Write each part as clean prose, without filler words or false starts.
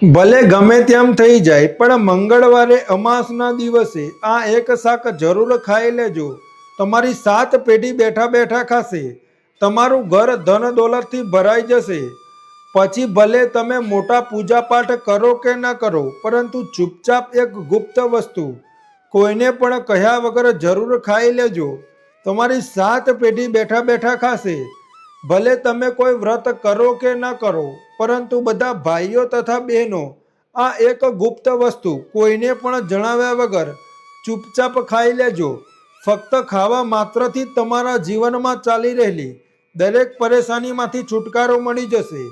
ભલે ગમે તેમ થઈ જાય પણ મંગળવારે અમાસના દિવસે આ એક શાક જરૂર ખાઈ લેજો. તમારી 7 પેઢી બેઠા બેઠા ખાશે. તમારું ઘર ધન દોલતથી ભરાઈ જશે. પછી ભલે તમે મોટા પૂજાપાઠ કરો કે ન કરો, પરંતુ ચૂપચાપ એક ગુપ્ત વસ્તુ કોઈને પણ કહ્યા વગર જરૂર ખાઈ લેજો. તમારી 7 પેઢી બેઠા બેઠા ખાશે. ભલે તમે કોઈ વ્રત કરો કે ન કરો, પરંતુ બધા ભાઈઓ તથા બહેનો આ એક ગુપ્ત વસ્તુ કોઈને પણ જણાવ્યા વગર ચૂપચાપ ખાઈ લેજો. ફક્ત ખાવા માત્રથી તમારા જીવનમાં ચાલી રહેલી દરેક પરેશાનીમાંથી છુટકારો મળી જશે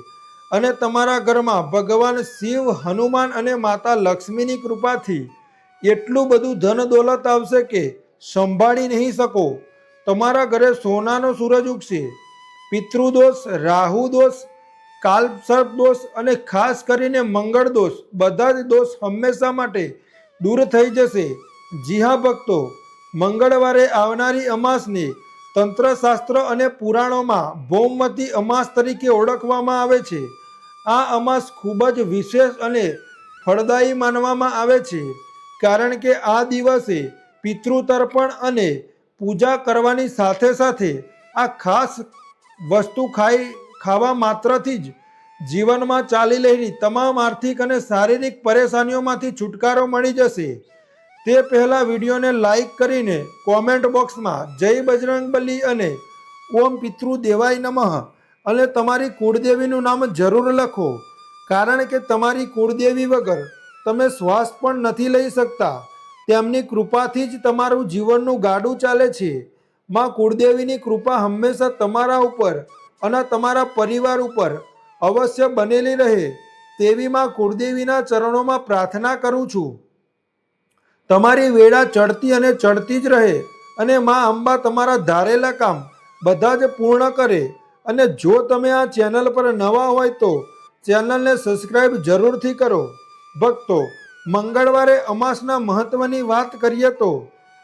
અને તમારા ઘરમાં ભગવાન શિવ, હનુમાન અને માતા લક્ષ્મીની કૃપાથી એટલું બધું ધન દોલત આવશે કે સંભાળી નહીં શકો. તમારા ઘરે સોનાનો સૂરજ ઉગશે. પિતૃદોષ, રાહુ દોષ, કાલસર્પ દોષ અને ખાસ કરીને મંગળ દોષ, બધા જ દોષ હંમેશા માટે દૂર થઈ જશે. જી હા ભક્તો, મંગળવારે આવનારી અમાસને તંત્રશાસ્ત્ર અને પુરાણોમાં ભૌમવતી અમાસ તરીકે ઓળખવામાં આવે છે. આ અમાસ ખૂબ જ વિશેષ અને ફળદાયી માનવામાં આવે છે, કારણ કે આ દિવસે પિતૃતર્પણ અને પૂજા કરવાની સાથે સાથે આ ખાસ વસ્તુ ખાવા માત્રથી જ જીવનમાં ચાલી રહેલી તમામ આર્થિક અને શારીરિક પરેશાનીઓમાંથી છુટકારો મળી જશે. તે પહેલાં વિડીયોને લાઈક કરીને કોમેન્ટ બોક્સમાં જય બજરંગબલી અને ઓમ પિતૃ દેવાય નમઃ અને તમારી કુળદેવીનું નામ જરૂર લખો, કારણ કે તમારી કુળદેવી વગર તમે શ્વાસ પણ નથી લઈ શકતા. તેમની કૃપાથી જ તમારું જીવનનું ગાડું ચાલે છે. માં કુળદેવીની કૃપા હંમેશા તમારા ઉપર અને તમારા પરિવાર ઉપર અવશ્ય બનેલી રહે તેવી માં કુળદેવીના ચરણોમાં પ્રાર્થના કરું છું. તમારી વેળા ચડતી અને ચડતી જ રહે અને માં અંબા તમારા ધારેલા કામ બધા જ પૂર્ણ કરે. અને જો તમે આ ચેનલ પર નવા હોય તો ચેનલને સબસ્ક્રાઈબ જરૂરથી કરો. ભક્તો, મંગળવારે અમાસના મહત્વની વાત કરીએ તો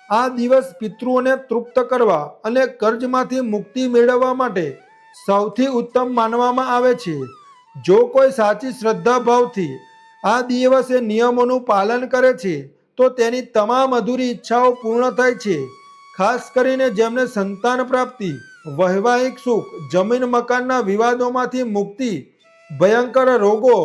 આ દિવસ પિતૃઓને તૃપ્ત કરવા અને કર્જમાંથી મુક્તિ મેળવવા માટે સૌથી ઉત્તમ માનવામાં આવે છે. જો કોઈ સાચી શ્રદ્ધા ભાવથી આ દિવસે નિયમોનું પાલન કરે છે તો તેની તમામ અધૂરી ઈચ્છાઓ પૂર્ણ થાય છે. ખાસ કરીને જેમને સંતાન પ્રાપ્તિ, વૈવાહિક સુખ, જમીન મકાનના વિવાદોમાંથી મુક્તિ, ભયંકર રોગો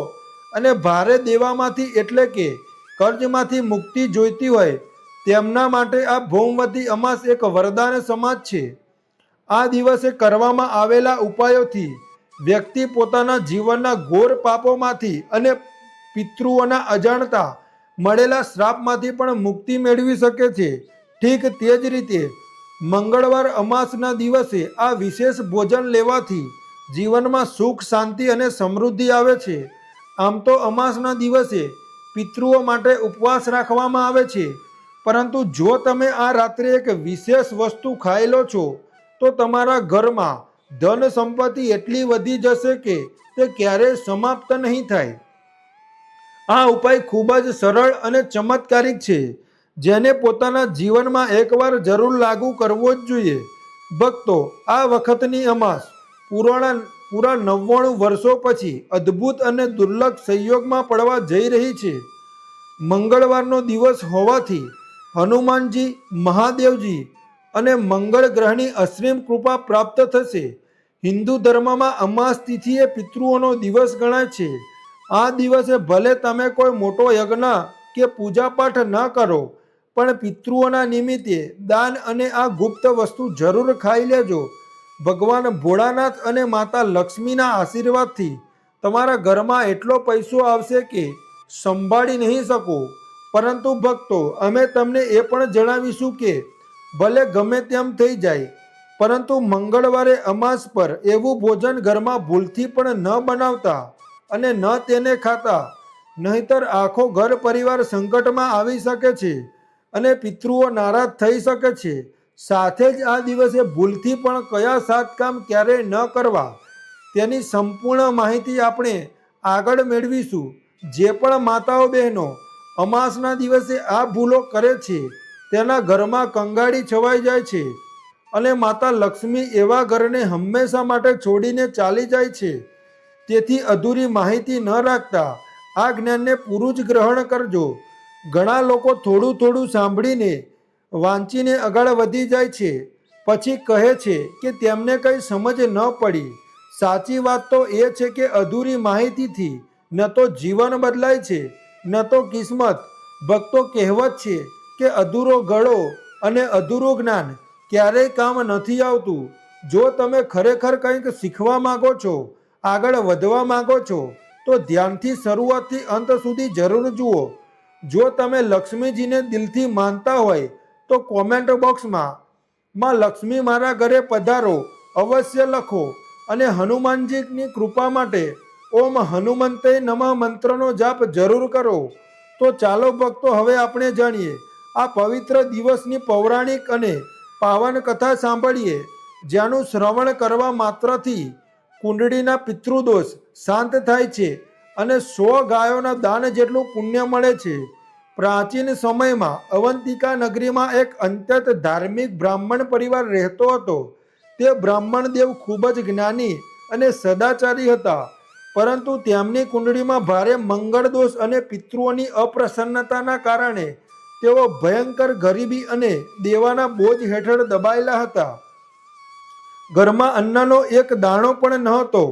અને ભારે દેવામાંથી એટલે કે કર્જમાંથી મુક્તિ જોઈતી હોય, તેમના માટે આ ભૌમવતી અમાસ એક વરદાન સમાજ છે. આ દિવસે કરવામાં આવેલા ઉપાયોથી વ્યક્તિ પોતાના જીવનના ઘોર પાપોમાંથી અને પિતૃઓના અજાણતા મળેલા શ્રાપમાંથી પણ મુક્તિ મેળવી શકે છે. ઠીક તે જ રીતે મંગળવાર અમાસના દિવસે આ વિશેષ ભોજન લેવાથી જીવનમાં સુખ, શાંતિ અને સમૃદ્ધિ આવે છે. આમ તો અમાસના દિવસે પિતૃઓ માટે ઉપવાસ રાખવામાં આવે છે, પરંતુ જો તમે આ રાત્રે એક વિશેષ વસ્તુ ખાઈ લો છો તો તમારા ઘરમાં ધન સંપત્તિ એટલી વધી જશે કે તે ક્યારેય સમાપ્ત નહીં થાય. આ ઉપાય ખૂબ જ સરળ અને ચમત્કારિક છે, જેને પોતાના જીવનમાં એકવાર જરૂર લાગુ કરવો જ જોઈએ. ભક્તો, આ વખતની અમાસ પૂરા 99 વર્ષો પછી અદ્ભુત અને દુર્લભ સંયોગમાં પડવા જઈ રહી છે. મંગળવારનો દિવસ હોવાથી હનુમાનજી, મહાદેવજી અને મંગળ ગ્રહની અસીમ કૃપા પ્રાપ્ત થશે. હિન્દુ ધર્મમાં અમાસ તિથિ એ પિતૃઓનો દિવસ ગણાય છે. આ દિવસે ભલે તમે કોઈ મોટો યજ્ઞ કે પૂજાપાઠ ન કરો, પણ પિતૃઓના નિમિત્તે દાન અને આ ગુપ્ત વસ્તુ જરૂર ખાઈ લેજો. ભગવાન ભોળાનાથ અને માતા લક્ષ્મીના આશીર્વાદથી તમારા ઘરમાં એટલો પૈસો આવશે કે સંભાળી નહીં શકો. પરંતુ ભક્તો, અમે તમને એ પણ જણાવીશું કે ભલે ગમે તેમ થઈ જાય, પરંતુ મંગળવારે અમાસ પર એવું ભોજન ઘરમાં ભૂલથી પણ ન બનાવતા અને ન તેને ખાતા, નહીંતર આખો ઘર પરિવાર સંકટમાં આવી શકે છે અને પિતૃઓ નારાજ થઈ શકે છે. સાથે જ આ દિવસે ભૂલથી પણ કયા 7 કામ ક્યારેય ન કરવા તેની સંપૂર્ણ માહિતી આપણે આગળ મેળવીશું. જે પણ માતાઓ બહેનો અમાસના દિવસે આ ભૂલો કરે છે તેના ઘરમાં કંગાળી છવાઈ જાય છે અને માતા લક્ષ્મી એવા ઘરને હંમેશા માટે છોડીને ચાલી જાય છે. તેથી અધૂરી માહિતી ન રાખતા આ જ્ઞાનને પૂરું જ ગ્રહણ કરજો. ઘણા લોકો થોડું થોડું સાંભળીને વાંચીને આગળ વધી જાય છે, પછી કહે છે કે તેમને કંઈ સમજ ન પડી. સાચી વાત તો એ છે કે અધૂરી માહિતીથી ન તો જીવન બદલાય છે, ન તો કિસ્મત. ભક્તો કહેવત છે કે અધૂરો ગળો અને અધૂરું જ્ઞાન ક્યારેય કામ નથી આવતું. જો તમે ખરેખર કંઈક શીખવા માંગો છો, આગળ વધવા માંગો છો, તો ધ્યાનથી શરૂઆતથી અંત સુધી જરૂર જુઓ. જો તમે લક્ષ્મીજીને દિલથી માનતા હોય તો કોમેન્ટ બોક્સમાં લક્ષ્મી મારા ઘરે પધારો અવશ્ય લખો અને હનુમાનજીની કૃપા માટે ઓમ હનુમંતે નમઃ મંત્રનો જાપ જરૂર કરો. તો ચાલો ભક્તો, હવે આપણે જાણીએ આ પવિત્ર દિવસની પૌરાણિક અને પાવન કથા સાંભળીએ, જેનું શ્રવણ કરવા માત્રથી કુંડળીના પિતૃદોષ શાંત થાય છે અને 100 ગાયોના દાન જેટલું પુણ્ય મળે છે. પ્રાચીન સમયમાં અવંતિકા નગરીમાં એક અત્યંત ધાર્મિક બ્રાહ્મણ પરિવાર રહેતો હતો. તે બ્રાહ્મણ દેવ ખૂબ જ જ્ઞાની અને સદાચારી હતા, પરંતુ તેમની કુંડળીમાં ભારે મંગળ દોષ અને પિતૃઓની અપ્રસન્નતાના કારણે તેઓ ભયંકર ગરીબી અને દેવાના બોજ હેઠળ દબાયેલા હતા. ઘરમાં અન્નનો એક દાણો પણ નહોતો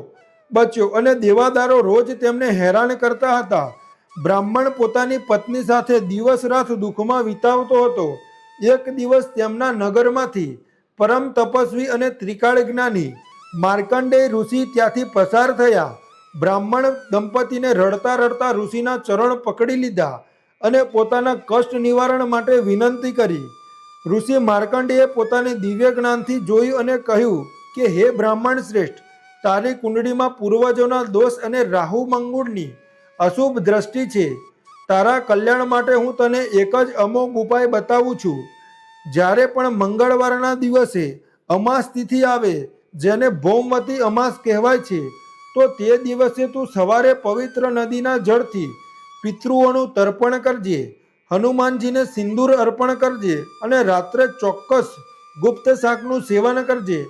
બચ્યો અને દેવાદારો રોજ તેમને હેરાન કરતા હતા. બ્રાહ્મણ પોતાની પત્ની સાથે દિવસ રાત દુઃખમાં વિતાવતો હતો. એક દિવસ તેમના નગરમાંથી પરમ તપસ્વી અને ત્રિકાળ જ્ઞાની માર્કંડેય ઋષિ ત્યાંથી પસાર થયા. બ્રાહ્મણ દંપતીને રડતા રડતા ઋષિના ચરણ પકડી લીધા અને પોતાના કષ્ટ નિવારણ માટે વિનંતી કરી. ઋષિ માર્કંડેયે પોતાની દિવ્ય જ્ઞાનથી જોયું અને કહ્યું કે હે બ્રાહ્મણ શ્રેષ્ઠ, તારી કુંડળીમાં પૂર્વજોના દોષ અને રાહુ મંગળની અશુભ દ્રષ્ટિ છે. તારા કલ્યાણ માટે હું તને એક જ અમોઘ ઉપાય બતાવું છું. જ્યારે પણ મંગળવારના દિવસે અમાસ તિથિ આવે, જેને ભૌમવતી અમાસ કહેવાય છે, તો તે દિવસે તું સવારે પવિત્ર નદીના જળથી પિતૃઓનું તર્પણ કરજે, હનુમાનજીને સિંદૂર અર્પણ કરજે અને રાત્રે ચોક્કસ ગુપ્ત શાકનું સેવન કરજે.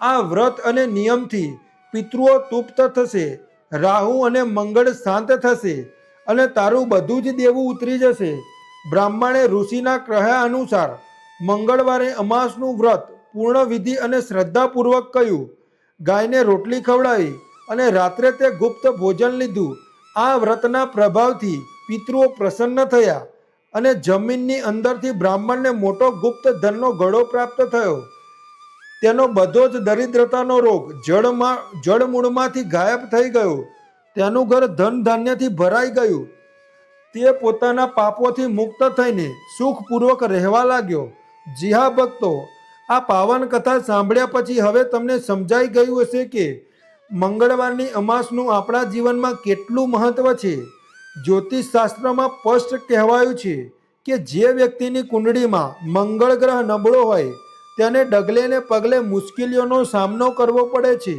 આ વ્રત અને નિયમથી પિતૃઓ તૃપ્ત થશે, રાહુ અને મંગળ શાંત થશે અને તારું બધું જ દેવું ઉતરી જશે. બ્રાહ્મણે ઋષિના કહ્યા અનુસાર મંગળવારે અમાસનું વ્રત પૂર્ણ વિધિ અને શ્રદ્ધાપૂર્વક કર્યું. ગાયને રોટલી ખવડાવી અને રાત્રે તે ગુપ્ત ભોજન લીધું. આ વ્રતના પ્રભાવથી પિતૃઓ પ્રસન્ન થયા અને જમીનની અંદરથી બ્રાહ્મણને મોટો ગુપ્ત ધનનો ઘડો પ્રાપ્ત થયો. તેનો બધો જ દરિદ્રતાનો રોગ જળમૂળમાંથી ગાયબ થઈ ગયો. તેનું ઘર ધન ધાન્યથી ભરાઈ ગયું. તે પોતાના પાપોથી મુક્ત થઈને સુખપૂર્વક રહેવા લાગ્યો. જી હા ભક્તો, આ પાવન કથા સાંભળ્યા પછી હવે તમને સમજાઈ ગયું હશે કે મંગળવારની અમાસનું આપણા જીવનમાં કેટલું મહત્વ છે. જ્યોતિષ શાસ્ત્રમાં સ્પષ્ટ કહેવાયું છે કે જે વ્યક્તિની કુંડળીમાં મંગળ ગ્રહ નબળો હોય તેને ડગલે ને પગલે મુશ્કેલીઓનો સામનો કરવો પડે છે.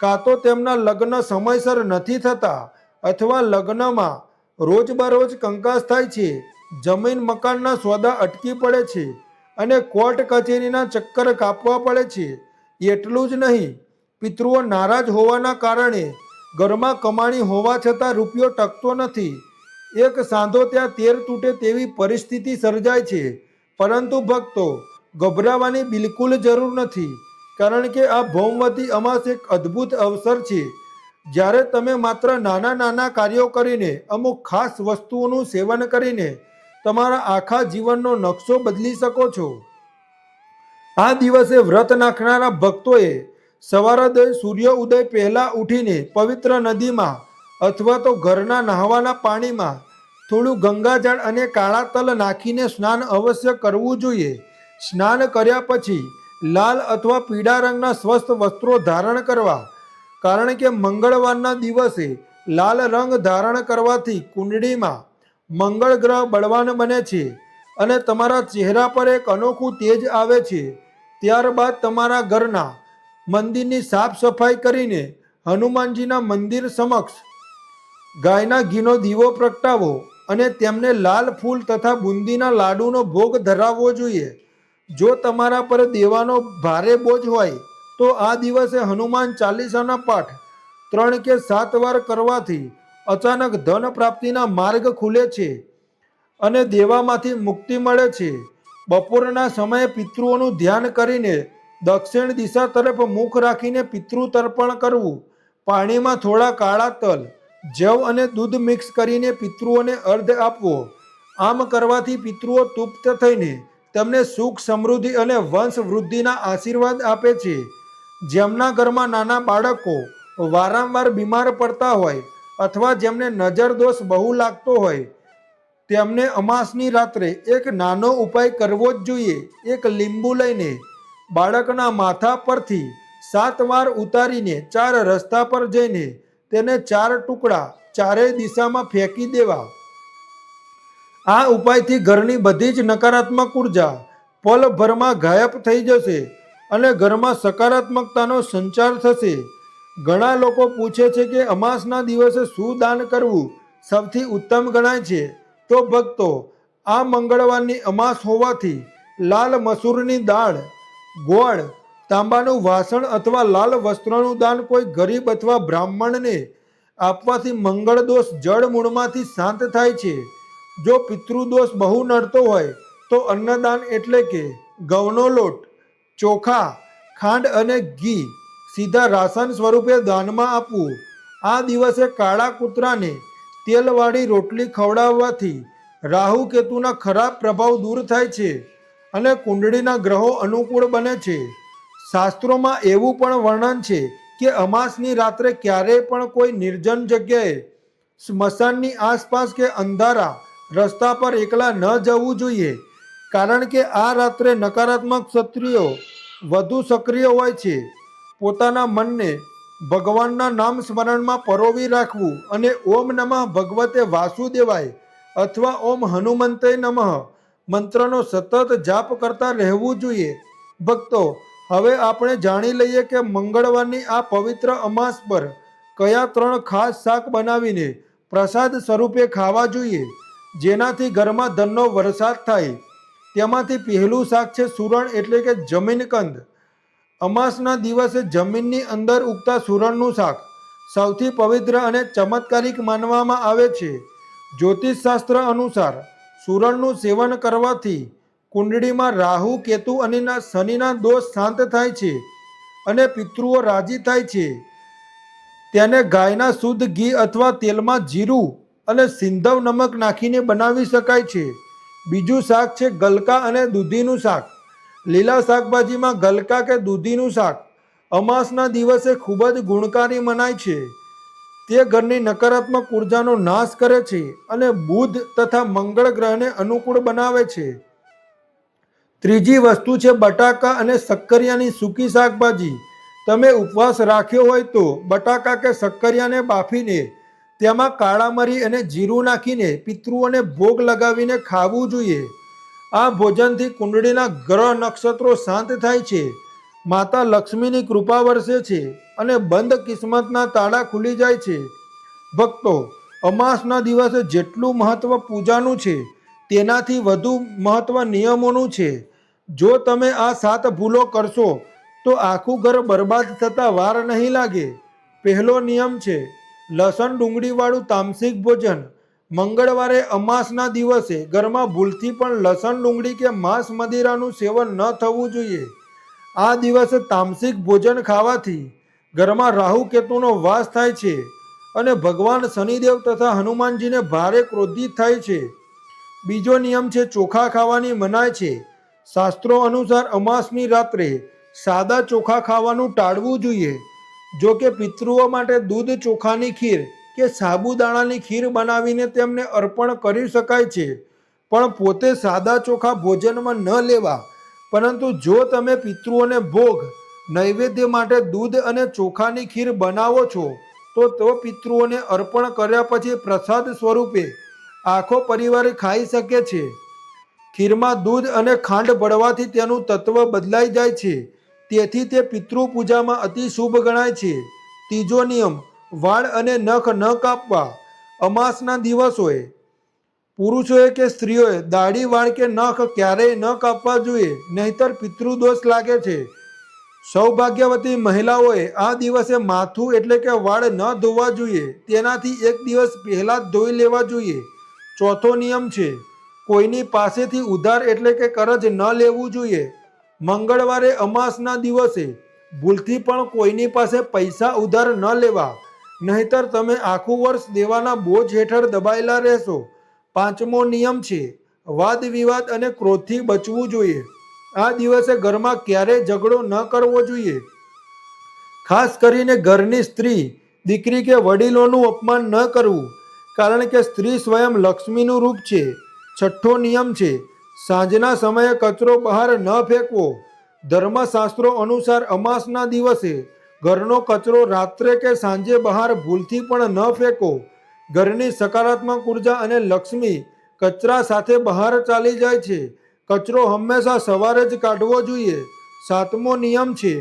કાં તો તેમના લગ્ન સમયસર નથી થતા, અથવા લગ્નમાં રોજબરોજ કંકાસ થાય છે, જમીન મકાનના સોદા અટકી પડે છે અને કોર્ટ કચેરીના ચક્કર કાપવા પડે છે. એટલું જ નહીં, પિતૃઓ નારાજ હોવાના કારણે ઘરમાં કમાણી હોવા છતાં રૂપિયો ટકતો નથી. એક સાંધો ત્યાં તેર તૂટે તેવી પરિસ્થિતિ સર્જાય છે. પરંતુ ભક્તો, ગભરાવાની બિલકુલ જરૂર નથી, કારણ કે આ ભૌમવતી અમાસ એક અદ્ભુત અવસર છે જ્યારે તમે માત્ર નાના નાના કાર્યો કરીને, અમુક ખાસ વસ્તુઓનું સેવન કરીને તમારા આખા જીવનનો નકશો બદલી શકો છો. આ દિવસે વ્રત નાખનારા ભક્તોએ સવારે સૂર્ય ઉદય પહેલા ઉઠીને પવિત્ર નદીમાં અથવા તો ઘરના નહાવાના પાણીમાં થોડું ગંગાજળ અને કાળા તલ નાખીને સ્નાન અવશ્ય કરવું જોઈએ. સ્નાન કર્યા પછી લાલ અથવા પીળા રંગના સ્વસ્થ વસ્ત્રો ધારણ કરવા, કારણ કે મંગળવારના દિવસે લાલ રંગ ધારણ કરવાથી કુંડળીમાં મંગળ ગ્રહ બળવાન બને છે અને તમારા ચહેરા પર એક અનોખું તેજ આવે છે. ત્યારબાદ તમારા ઘરના મંદિરની સાફ સફાઈ કરીને હનુમાનજીના મંદિર સમક્ષ ગાયના ઘીનો દીવો પ્રગટાવો અને તેમને લાલ ફૂલ તથા બુંદીના લાડુનો ભોગ ધરાવવો જોઈએ. જો તમારા પર દેવાનો ભારે બોજ હોય તો આ દિવસે હનુમાન ચાલીસાના પાઠ 3 કે 7 વાર કરવાથી અચાનક ધન પ્રાપ્તિના માર્ગ ખુલે છે અને દેવામાંથી મુક્તિ મળે છે. બપોરના સમયે પિતૃઓનું ધ્યાન કરીને દક્ષિણ દિશા તરફ મુખ રાખીને પિતૃ તર્પણ કરવું. પાણીમાં થોડા કાળા તલ, જવ અને દૂધ મિક્સ કરીને પિતૃઓને અર્ધ આપવો. આમ કરવાથી પિતૃઓ તૃપ્ત થઈને તેમને સુખ, સમૃદ્ધિ અને વંશ વૃદ્ધિના આશીર્વાદ આપે છે. જેમના ઘરમાં નાના બાળકો વારંવાર બીમાર પડતા હોય અથવા જેમને નજર દોષ બહુ લાગતો હોય તેમને અમાસની રાત્રે એક નાનો ઉપાય કરવો જ જોઈએ. એક લીંબુ લઈને બાળકના માથા પરથી 7 વાર ઉતારીને 4 રસ્તા પર જઈને તેને 4 ટુકડા ચારેય દિશામાં ફેંકી દેવા. આ ઉપાયથી ઘરની બધી જ નકારાત્મક ઉર્જા પલભરમાં ગાયબ થઈ જશે અને ઘરમાં સકારાત્મકતાનો સંચાર થશે. ઘણા લોકો પૂછે છે કે અમાસના દિવસે શું દાન કરવું સૌથી ઉત્તમ ગણાય છે? તો ભક્તો, આ મંગળવારની અમાસ હોવાથી લાલ મસૂરની દાળ, ગોળ, તાંબાનું વાસણ અથવા લાલ વસ્ત્રનું દાન કોઈ ગરીબ અથવા બ્રાહ્મણને આપવાથી મંગળ દોષ જળ મૂળમાંથી શાંત થાય છે. જો પિતૃદોષ બહુ નડતો હોય તો અન્નદાન એટલે કે ઘઉંનો લોટ, ચોખા, ખાંડ અને ઘી સીધા રાશન સ્વરૂપે દાનમાં આપવું. આ દિવસે કાળા કૂતરાને તેલવાળી રોટલી ખવડાવવાથી રાહુ કેતુના ખરાબ પ્રભાવ દૂર થાય છે અને કુંડળીના ગ્રહો અનુકૂળ બને છે. શાસ્ત્રોમાં એવું પણ વર્ણન છે કે અમાસની રાત્રે ક્યારેય પણ કોઈ નિર્જન જગ્યાએ, સ્મશાનની આસપાસ કે અંધારા રસ્તા પર એકલા ન જવું જોઈએ. કારણ કે આ રાત્રે નકારાત્મક શક્તિઓ વધુ સક્રિય હોય છે. પોતાના મનને ભગવાનના નામ સ્મરણમાં પરોવી રાખવું અને ઓમ નમઃ ભગવતે વાસુદેવાય અથવા ઓમ હનુમંતે નમઃ મંત્રનો સતત જાપ કરતા રહેવું જોઈએ. ભક્તો, હવે આપણે જાણી લઈએ કે મંગળવારની આ પવિત્ર અમાસ પર કયા 3 ખાસ શાક બનાવીને પ્રસાદ સ્વરૂપે ખાવા જોઈએ જેનાથી ઘરમાં ધનનો વરસાદ થાય. તેમાંથી પહેલું શાક છે સુરણ એટલે કે જમીનકંદ. અમાસના દિવસે જમીનની અંદર ઉગતા સુરણનું શાક સૌથી પવિત્ર અને ચમત્કારિક માનવામાં આવે છે. જ્યોતિષશાસ્ત્ર અનુસાર સુરણનું સેવન કરવાથી કુંડળીમાં રાહુ, કેતુ અને શનિના દોષ શાંત થાય છે અને પિતૃઓ રાજી થાય છે. તેને ગાયના શુદ્ધ ઘી અથવા તેલમાં જીરું અને સિંધવ નમક નાખીને બનાવી શકાય છે. બીજું શાક છે ગલકા અને દૂધીનું શાક. લીલા શાકભાજીમાં ગલકા કે દૂધીનું શાક અમાસના દિવસે ખૂબ જ ગુણકારી મનાય છે. તે ઘરની નકારાત્મક ઉર્જાનો નાશ કરે છે અને બુધ તથા મંગળ ગ્રહને અનુકૂળ બનાવે છે. ત્રીજી વસ્તુ છે બટાકા અને શક્કરિયાની સૂકી શાકભાજી. તમે ઉપવાસ રાખ્યો હોય તો બટાકા કે શક્કરિયાને બાફીને તેમાં કાળા મરી અને જીરું નાખીને પિતૃઓને ભોગ લગાવીને ખાવું જોઈએ. આ ભોજનથી કુંડળીના ગ્રહ નક્ષત્રો શાંત થાય છે, માતા લક્ષ્મીની કૃપા વરસે છે અને બંધ કિસ્મતના તાળા ખુલી જાય છે. ભક્તો, અમાસના દિવસે જેટલું મહત્વ પૂજાનું છે તેનાથી વધુ મહત્વ નિયમોનું છે. જો તમે આ 7 ભૂલો કરશો તો આખું ઘર બરબાદ થતા વાર નહીં લાગે. પહેલો નિયમ છે લસણ ડુંગળીવાળું તામસિક ભોજન. મંગળવારે અમાસના દિવસે ઘરમાં ભૂલથી પણ લસણ ડુંગળી કે માંસ મદિરાનું સેવન ન થવું જોઈએ. આ દિવસે તામસિક ભોજન ખાવાથી ઘરમાં રાહુ કેતુનો વાસ થાય છે અને ભગવાન શનિદેવ તથા હનુમાનજીને ભારે ક્રોધિત થાય છે. બીજો નિયમ છે ચોખા ખાવાની મનાય છે. શાસ્ત્રો અનુસાર અમાસની રાત્રે સાદા ચોખા ખાવાનું ટાળવું જોઈએ. જો કે પિતૃઓ માટે દૂધ ચોખાની ખીર કે સાબુદાણાની ખીર બનાવીને તેમને અર્પણ કરી શકાય છે, પણ પોતે સાદા ચોખા ભોજનમાં ન લેવા. પરંતુ જો તમે પિતૃઓને ભોગ નૈવેદ્ય માટે દૂધ અને ચોખાની ખીર બનાવો છો તો પિતૃઓને અર્પણ કર્યા પછી પ્રસાદ સ્વરૂપે આખો પરિવાર ખાઈ શકે છે. ખીરમાં દૂધ અને ખાંડ ભળવાથી તેનું તત્વ બદલાઈ જાય છે, તેથી તે પિતૃ પૂજામાં અતિ શુભ ગણાય છે. ત્રીજો નિયમ વાળ અને નખ ન કાપવા. અમાસના દિવસોએ પુરુષોએ કે સ્ત્રીઓએ દાઢી, વાળ કે નખ ક્યારેય ન કાપવા જોઈએ, નહીતર પિતૃદોષ લાગે છે. સૌભાગ્યવતી મહિલાઓએ આ દિવસે માથું એટલે કે વાળ ન ધોવા જોઈએ, તેનાથી એક દિવસ પહેલા જ ધોઈ લેવા જોઈએ. ચોથો નિયમ છે, કોઈની પાસેથી ઉધાર એટલે કે કરજ ન લેવું જોઈએ. મંગળવારે અમાસના દિવસે ભૂલથી પણ કોઈની પાસે પૈસા ઉધાર ન લેવા, નહીતર તમે આખું વર્ષ દેવાના બોજ હેઠળ દબાયેલા રહેશો. પાંચમો નિયમ છે, વાદ વિવાદ અને ક્રોધથી બચવું જોઈએ. આ દિવસે ઘરમાં ક્યારેય ઝઘડો ન કરવો જોઈએ. ખાસ કરીને ઘરની સ્ત્રી, દીકરી કે વડીલોનું અપમાન ન કરવું, કારણ કે સ્ત્રી સ્વયં લક્ષ્મીનું રૂપ છે. છઠ્ઠો નિયમ છે, સાંજના સમયે કચરો બહાર ન ફેંકવો. ધર્મશાસ્ત્રો અનુસાર અમાસના દિવસે ઘરનો કચરો રાત્રે કે સાંજે બહાર ભૂલથી પણ ન ફેંકો. ઘરની સકારાત્મક ઉર્જા અને લક્ષ્મી કચરા સાથે બહાર ચાલી જાય છે. કચરો હંમેશા સવારે જ કાઢવો જોઈએ. સાતમો નિયમ છે,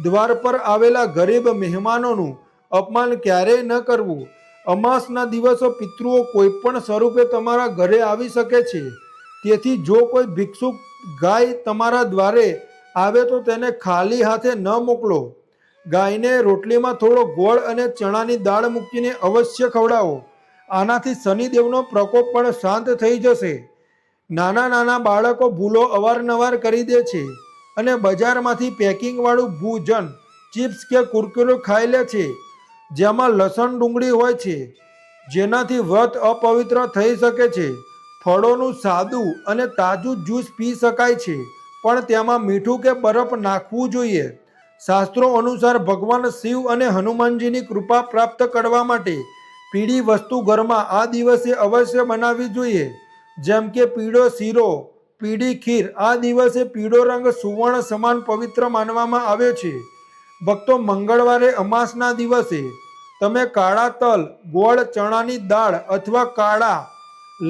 દ્વાર પર આવેલા ગરીબ મહેમાનોનું અપમાન ક્યારેય ન કરવું. અમાસના દિવસો પિતૃઓ કોઈ પણ સ્વરૂપે તમારા ઘરે આવી શકે છે. તેથી જો કોઈ ભિક્ષુક ગાય તમારા દ્વારે આવે તો તેને ખાલી હાથે ન મોકલો. ગાયને રોટલીમાં થોડો ગોળ અને ચણાની દાળ મૂકીને અવશ્ય ખવડાવો. આનાથી શનિદેવનો પ્રકોપ પણ શાંત થઈ જશે. નાના નાના બાળકો ભૂલો અવારનવાર કરી દે છે અને બજારમાંથી પેકિંગવાળું ભોજન, ચિપ્સ કે કુરકુરે ખાઈ લે છે, જેમાં લસણ ડુંગળી હોય છે, જેનાથી વ્રત અપવિત્ર થઈ શકે છે. ફળોનું સાદું અને તાજું જ્યુસ પી શકાય છે, પણ તેમાં મીઠું કે બરફ નાખવું જોઈએ. શાસ્ત્રો અનુસાર ભગવાન શિવ અને હનુમાનજીની કૃપા પ્રાપ્ત કરવા માટે પીળી વસ્તુ ઘરમાં આ દિવસે અવશ્ય બનાવવી જોઈએ, જેમ કે પીળો શીરો, પીળી ખીર. આ દિવસે પીળો રંગ સુવર્ણ સમાન પવિત્ર માનવામાં આવે છે. ભક્તો, મંગળવારે અમાસના દિવસે તમે કાળા તલ, ગોળ, ચણાની દાળ અથવા કાળા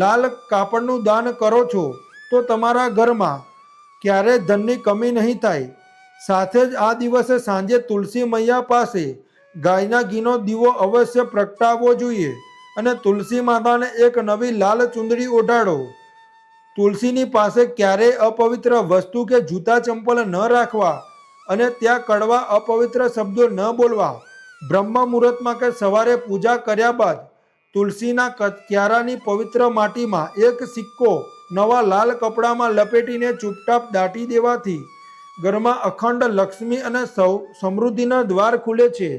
લાલ કાપડનું દાન કરો છો તો તમારા ઘરમાં ક્યારેય ધનની કમી નહીં થાય. સાથે જ આ દિવસે સાંજે તુલસી મૈયા પાસે ગાયના ઘીનો દીવો અવશ્ય પ્રગટાવવો જોઈએ અને તુલસી માતાને એક નવી લાલ ચુંદડી ઓઢાડો. તુલસીની પાસે ક્યારેય અપવિત્ર વસ્તુ કે જૂતા ચંપલ ન રાખવા અને ત્યાં કડવા અપવિત્ર શબ્દો ન બોલવા. બ્રહ્મ મુહૂર્તમાં કે સવારે પૂજા કર્યા બાદ તુલસીના ક્યારાની પવિત્ર માટીમાં એક સિક્કો નવા લાલ કપડામાં લપેટીને ચૂપચાપ દાટી દેવાથી ઘરમાં અખંડ લક્ષ્મી અને સમૃદ્ધિના દ્વાર ખુલે છે.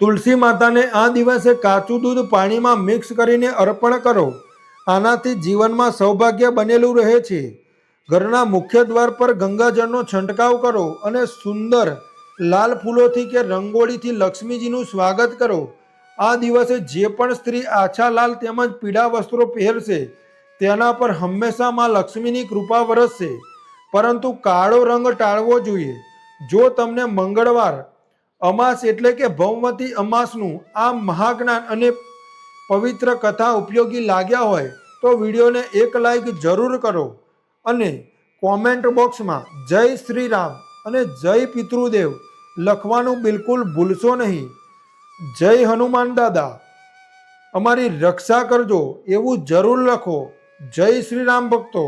તુલસી માતાને આ દિવસે કાચું દૂધ પાણીમાં મિક્સ કરીને અર્પણ કરો. આનાથી જીવનમાં સૌભાગ્ય બનેલું રહે છે. ઘરના મુખ્ય દ્વાર પર ગંગાજળનો છંટકાવ કરો અને સુંદર લાલ ફૂલોથી કે રંગોળીથી લક્ષ્મીજીનું સ્વાગત કરો. આ દિવસે જે પણ સ્ત્રી આછા લાલ તેમજ પીળા વસ્ત્રો પહેરશે તેના પર હંમેશા માં લક્ષ્મીની કૃપા વરસશે. પરંતુ કાળો રંગ ટાળવો જોઈએ. જો તમને મંગળવાર અમાસ એટલે કે ભૌમવતી અમાસનું આ મહાજ્ઞાન અને પવિત્ર કથા ઉપયોગી લાગ્યા હોય તો વિડીયોને એક લાઈક જરૂર કરો અને કોમેન્ટ બોક્સમાં જય શ્રી રામ અને જય પિતૃદેવ લખવાનું બિલકુલ ભૂલશો નહીં. જય હનુમાન દાદા, અમારી રક્ષા કરજો એવું જરૂર લખો. જય શ્રી રામ ભક્તો.